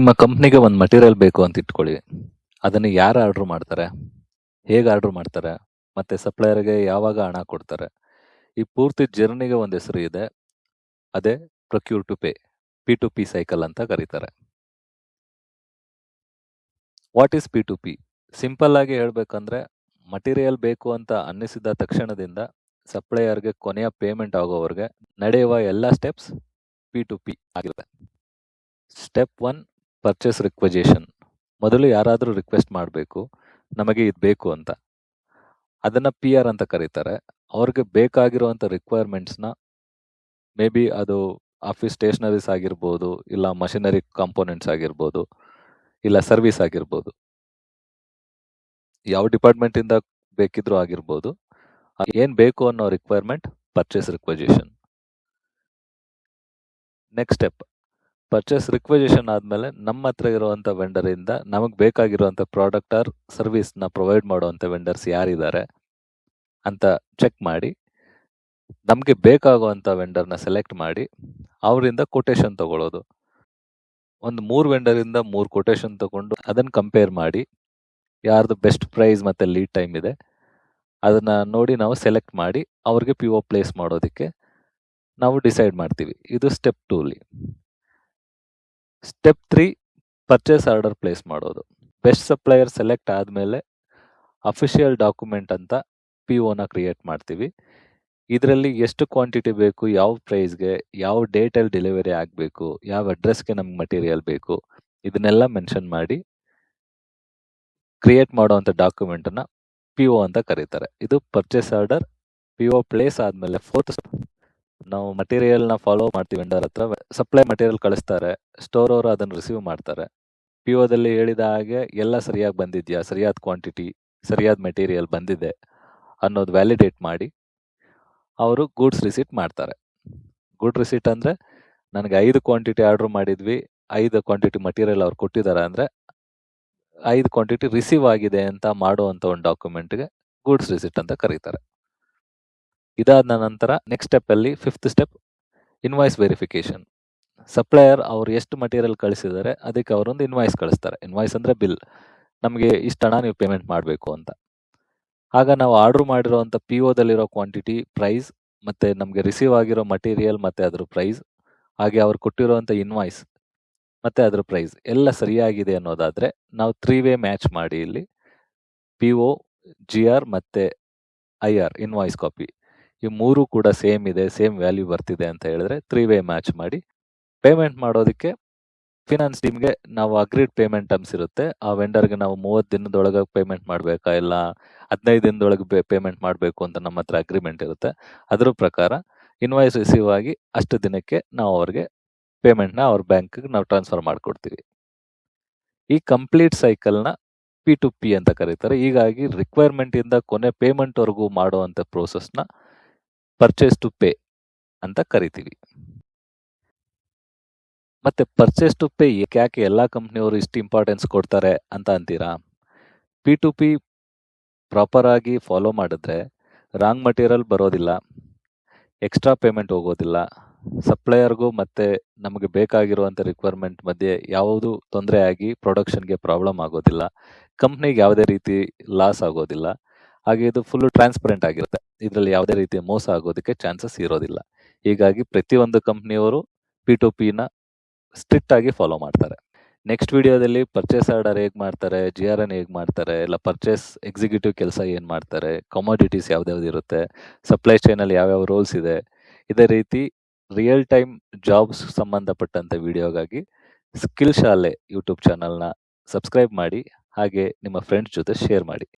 ನಿಮ್ಮ ಕಂಪ್ನಿಗೆ ಒಂದು ಮಟೀರಿಯಲ್ ಬೇಕು ಅಂತ ಇಟ್ಕೊಳ್ಳಿ. ಅದನ್ನು ಯಾರು ಆರ್ಡರ್ ಮಾಡ್ತಾರೆ, ಹೇಗೆ ಆರ್ಡರ್ ಮಾಡ್ತಾರೆ, ಮತ್ತೆ ಸಪ್ಲೈಯರ್ಗೆ ಯಾವಾಗ ಹಣ ಕೊಡ್ತಾರೆ, ಈ ಪೂರ್ತಿ ಜರ್ನಿಗೆ ಒಂದು ಹೆಸರು ಇದೆ. ಅದೇ procure to pay, P2P cycle ಅಂತ ಕರೀತಾರೆ. What is P2P? ಸಿಂಪಲ್ ಆಗಿ ಹೇಳ್ಬೇಕಂದ್ರೆ, ಮಟೀರಿಯಲ್ ಬೇಕು ಅಂತ ಅನ್ನಿಸಿದ ತಕ್ಷಣದಿಂದ ಸಪ್ಲೈಯರ್ಗೆ ಕೊನೆಯ ಪೇಮೆಂಟ್ ಆಗೋವರೆಗೆ ನಡೆಯುವ ಎಲ್ಲ ಸ್ಟೆಪ್ಸ್ P2P ಆಗಿರುತ್ತೆ. Step 1, purchase requisition. ಮೊದಲು ಯಾರಾದರೂ ರಿಕ್ವೆಸ್ಟ್ ಮಾಡಬೇಕು, ನಮಗೆ ಇದು ಬೇಕು ಅಂತ. ಅದನ್ನು PR ಅಂತ ಕರೀತಾರೆ. ಅವ್ರಿಗೆ ಬೇಕಾಗಿರುವಂಥ ರಿಕ್ವೈರ್ಮೆಂಟ್ಸ್ನ, ಮೇ ಬಿ ಅದು ಆಫೀಸ್ ಸ್ಟೇಷನರೀಸ್ ಆಗಿರ್ಬೋದು, ಇಲ್ಲ ಮಷಿನರಿ ಕಾಂಪೋನೆಂಟ್ಸ್ ಆಗಿರ್ಬೋದು, ಇಲ್ಲ ಸರ್ವಿಸ್ ಆಗಿರ್ಬೋದು, ಯಾವ ಡಿಪಾರ್ಟ್ಮೆಂಟಿಂದ ಬೇಕಿದ್ರೂ ಆಗಿರ್ಬೋದು. ಏನು ಬೇಕು ಅನ್ನೋ requirement purchase requisition. Next step, purchase requisition ಆದಮೇಲೆ ನಮ್ಮ ಹತ್ರ ಇರುವಂಥ ವೆಂಡರಿಂದ ನಮಗೆ ಬೇಕಾಗಿರುವಂಥ ಪ್ರಾಡಕ್ಟ್ ಆರ್ ಸರ್ವಿಸ್ನ ಪ್ರೊವೈಡ್ ಮಾಡುವಂಥ ವೆಂಡರ್ಸ್ ಯಾರಿದ್ದಾರೆ ಅಂತ ಚೆಕ್ ಮಾಡಿ, ನಮಗೆ ಬೇಕಾಗುವಂಥ ವೆಂಡರ್ನ ಸೆಲೆಕ್ಟ್ ಮಾಡಿ ಅವರಿಂದ ಕೊಟೇಶನ್ ತಗೊಳ್ಳೋದು. ಒಂದು 3 ವೆಂಡರಿಂದ 3 ಕೊಟೇಶನ್ ತಗೊಂಡು ಅದನ್ನು ಕಂಪೇರ್ ಮಾಡಿ ಯಾರ್ದು ಬೆಸ್ಟ್ ಪ್ರೈಸ್ ಮತ್ತು ಲೀಡ್ ಟೈಮ್ ಇದೆ ಅದನ್ನು ನೋಡಿ ನಾವು ಸೆಲೆಕ್ಟ್ ಮಾಡಿ ಅವ್ರಿಗೆ PO ಪ್ಲೇಸ್ ಮಾಡೋದಕ್ಕೆ ನಾವು ಡಿಸೈಡ್ ಮಾಡ್ತೀವಿ. ಇದು step 2. Step 3, purchase order place ಮಾಡೋದು. ಬೆಸ್ಟ್ ಸಪ್ಲೈಯರ್ ಸೆಲೆಕ್ಟ್ ಆದಮೇಲೆ ಅಫಿಷಿಯಲ್ ಡಾಕ್ಯುಮೆಂಟ್ ಅಂತ POನ ಕ್ರಿಯೇಟ್ ಮಾಡ್ತೀವಿ. ಇದರಲ್ಲಿ ಎಷ್ಟು ಕ್ವಾಂಟಿಟಿ ಬೇಕು, ಯಾವ ಪ್ರೈಸ್ಗೆ, ಯಾವ ಡೇಟಲ್ಲಿ ಡೆಲಿವರಿ ಆಗಬೇಕು, ಯಾವ ಅಡ್ರೆಸ್ಗೆ ನಮ್ಗೆ ಮಟೀರಿಯಲ್ ಬೇಕು, ಇದನ್ನೆಲ್ಲ ಮೆನ್ಷನ್ ಮಾಡಿ ಕ್ರಿಯೇಟ್ ಮಾಡುವಂಥ ಡಾಕ್ಯುಮೆಂಟನ್ನು PO ಅಂತ ಕರೀತಾರೆ. ಇದು ಪರ್ಚೇಸ್ ಆರ್ಡರ್. PO ಪ್ಲೇಸ್ ಆದಮೇಲೆ 4th ಸ್ಟೆಪ್, ನಾವು ಮಟೀರಿಯಲ್ನ ಫಾಲೋ ಮಾಡ್ತೀವಿ. ವೆಂಡರ್ ಹತ್ರ ಸಪ್ಲೈ ಮಟೀರಿಯಲ್ ಕಳಿಸ್ತಾರೆ, ಸ್ಟೋರ್ ಅವರು ಅದನ್ನು ರಿಸೀವ್ ಮಾಡ್ತಾರೆ. POದಲ್ಲಿ ಹೇಳಿದ ಹಾಗೆ ಎಲ್ಲ ಸರಿಯಾಗಿ ಬಂದಿದೆಯಾ, ಸರಿಯಾದ ಕ್ವಾಂಟಿಟಿ, ಸರಿಯಾದ ಮೆಟೀರಿಯಲ್ ಬಂದಿದೆ ಅನ್ನೋದು ವ್ಯಾಲಿಡೇಟ್ ಮಾಡಿ ಅವರು ಗೂಡ್ಸ್ ರಿಸೀಟ್ ಮಾಡ್ತಾರೆ. ಗುಡ್ ರಿಸೀಟ್ ಅಂದರೆ, ನನಗೆ 5 ಕ್ವಾಂಟಿಟಿ ಆರ್ಡ್ರ್ ಮಾಡಿದ್ವಿ, 5 ಕ್ವಾಂಟಿಟಿ ಮಟೀರಿಯಲ್ ಅವ್ರು ಕೊಟ್ಟಿದ್ದಾರೆ ಅಂದರೆ 5 ಕ್ವಾಂಟಿಟಿ ರಿಸೀವ್ ಆಗಿದೆ ಅಂತ ಮಾಡುವಂಥ ಒಂದು ಡಾಕ್ಯುಮೆಂಟ್ಗೆ ಗೂಡ್ಸ್ ರಿಸೀಟ್ ಅಂತ ಕರೀತಾರೆ. ಇದಾದ ನಂತರ ನೆಕ್ಸ್ಟ್ ಸ್ಟೆಪ್ಪಲ್ಲಿ 5th step, invoice verification. Supplier ಅವ್ರು ಎಷ್ಟು ಮಟೀರಿಯಲ್ ಕಳಿಸಿದ್ದಾರೆ ಅದಕ್ಕೆ ಅವರೊಂದು ಇನ್ವಾಯ್ಸ್ ಕಳಿಸ್ತಾರೆ. ಇನ್ವಾಯ್ಸ್ ಅಂದರೆ ಬಿಲ್, ನಮಗೆ ಇಷ್ಟು ಹಣ ನೀವು ಪೇಮೆಂಟ್ ಮಾಡಬೇಕು ಅಂತ. ಆಗ ನಾವು ಆರ್ಡ್ರ್ ಮಾಡಿರೋವಂಥ POದಲ್ಲಿರೋ ಕ್ವಾಂಟಿಟಿ, ಪ್ರೈಸ್, ಮತ್ತು ನಮಗೆ ರಿಸೀವ್ ಆಗಿರೋ ಮಟೀರಿಯಲ್ ಮತ್ತು ಅದ್ರ ಪ್ರೈಸ್, ಹಾಗೆ ಅವ್ರು ಕೊಟ್ಟಿರೋವಂಥ ಇನ್ವಾಯ್ಸ್ ಮತ್ತು ಅದ್ರ ಪ್ರೈಸ್ ಎಲ್ಲ ಸರಿಯಾಗಿದೆ ಅನ್ನೋದಾದರೆ ನಾವು 3-ವೇ ಮ್ಯಾಚ್ ಮಾಡಿ ಇಲ್ಲಿ PO, GR ಮತ್ತು IR ಇನ್ವಾಯ್ಸ್ ಕಾಪಿ ಈ 3 ಕೂಡ ಸೇಮ್ ಇದೆ, ಸೇಮ್ ವ್ಯಾಲ್ಯೂ ಬರ್ತಿದೆ ಅಂತ ಹೇಳಿದ್ರೆ 3-ವೇ ಮ್ಯಾಚ್ ಮಾಡಿ ಪೇಮೆಂಟ್ ಮಾಡೋದಕ್ಕೆ ಫಿನಾನ್ಸ್ ಟೀಮ್ಗೆ ನಾವು ಅಗ್ರೀಡ್ ಪೇಮೆಂಟ್ ಟರ್ಮ್ಸ್ ಇರುತ್ತೆ. ಆ ವೆಂಡರ್ಗೆ ನಾವು 30 ದಿನದೊಳಗೆ ಪೇಮೆಂಟ್ ಮಾಡಬೇಕಾ, ಇಲ್ಲ 15 ದಿನದೊಳಗೆ ಪೇಮೆಂಟ್ ಮಾಡಬೇಕು ಅಂತ ನಮ್ಮ ಹತ್ರ ಅಗ್ರಿಮೆಂಟ್ ಇರುತ್ತೆ. ಅದ್ರ ಪ್ರಕಾರ ಇನ್ವಾಯ್ಸ್ ರಿಸೀವ್ ಆಗಿ ಅಷ್ಟು ದಿನಕ್ಕೆ ನಾವು ಅವ್ರಿಗೆ ಪೇಮೆಂಟ್ನ ಅವ್ರ ಬ್ಯಾಂಕ್ಗೆ ನಾವು ಟ್ರಾನ್ಸ್ಫರ್ ಮಾಡಿಕೊಡ್ತೀವಿ. ಈ ಕಂಪ್ಲೀಟ್ ಸೈಕಲ್ನ P2P ಅಂತ ಕರೀತಾರೆ. ಹೀಗಾಗಿ ರಿಕ್ವೈರ್ಮೆಂಟಿಂದ ಕೊನೆ ಪೇಮೆಂಟ್ವರೆಗೂ ಮಾಡುವಂಥ ಪ್ರೋಸೆಸ್ನ ಪರ್ಚೇಸ್ ಟು ಪೇ ಅಂತ ಕರಿತೀವಿ. ಮತ್ತೆ ಪರ್ಚೇಸ್ ಟು ಪೇ ಯಾಕೆ ಎಲ್ಲ ಕಂಪ್ನಿಯವರು ಇಷ್ಟು ಇಂಪಾರ್ಟೆನ್ಸ್ ಕೊಡ್ತಾರೆ ಅಂತ ಅಂತೀರಾ? P2P ಪ್ರಾಪರ್ ಆಗಿ ಫಾಲೋ ಮಾಡಿದ್ರೆ ರಾಂಗ್ ಮಟೀರಿಯಲ್ ಬರೋದಿಲ್ಲ, ಎಕ್ಸ್ಟ್ರಾ ಪೇಮೆಂಟ್ ಹೋಗೋದಿಲ್ಲ, ಸಪ್ಲೈಯರ್ಗೂ ಮತ್ತು ನಮಗೆ ಬೇಕಾಗಿರುವಂಥ ರಿಕ್ವೈರ್ಮೆಂಟ್ ಮಧ್ಯೆ ಯಾವುದು ತೊಂದರೆ ಆಗಿ ಪ್ರೊಡಕ್ಷನ್ಗೆ ಪ್ರಾಬ್ಲಮ್ ಆಗೋದಿಲ್ಲ, ಕಂಪ್ನಿಗೆ ಯಾವುದೇ ರೀತಿ ಲಾಸ್ ಆಗೋದಿಲ್ಲ. ಹಾಗೆ ಇದು ಫುಲ್ಲು ಟ್ರಾನ್ಸ್ಪರೆಂಟ್ ಆಗಿರುತ್ತೆ. ಇದರಲ್ಲಿ ಯಾವುದೇ ರೀತಿಯ ಮೋಸ ಆಗೋದಕ್ಕೆ ಚಾನ್ಸಸ್ ಇರೋದಿಲ್ಲ. ಹೀಗಾಗಿ ಪ್ರತಿಯೊಂದು ಕಂಪ್ನಿಯವರು P2Pನ ಸ್ಟ್ರಿಕ್ಟ್ ಆಗಿ ಫಾಲೋ ಮಾಡ್ತಾರೆ. ನೆಕ್ಸ್ಟ್ ವಿಡಿಯೋದಲ್ಲಿ ಪರ್ಚೇಸ್ ಆರ್ಡರ್ ಹೇಗೆ ಮಾಡ್ತಾರೆ, GRN ಹೇಗೆ ಮಾಡ್ತಾರೆ, ಇಲ್ಲ ಪರ್ಚೇಸ್ ಎಕ್ಸಿಕ್ಯೂಟಿವ್ ಕೆಲಸ ಏನು ಮಾಡ್ತಾರೆ, ಕಮೋಡಿಟೀಸ್ ಯಾವ್ದ್ಯಾವ್ದು ಇರುತ್ತೆ, ಸಪ್ಲೈ ಚೈನಲ್ಲಿ ಯಾವ್ಯಾವ ರೋಲ್ಸ್ ಇದೆ, ಇದೇ ರೀತಿ ರಿಯಲ್ ಟೈಮ್ ಜಾಬ್ಸ್ ಸಂಬಂಧಪಟ್ಟಂಥ ವಿಡಿಯೋಗಾಗಿ ಸ್ಕಿಲ್ ಶಾಲೆ ಯೂಟ್ಯೂಬ್ ಚಾನಲ್ನ ಸಬ್ಸ್ಕ್ರೈಬ್ ಮಾಡಿ, ಹಾಗೆ ನಿಮ್ಮ ಫ್ರೆಂಡ್ಸ್ ಜೊತೆ ಶೇರ್ ಮಾಡಿ.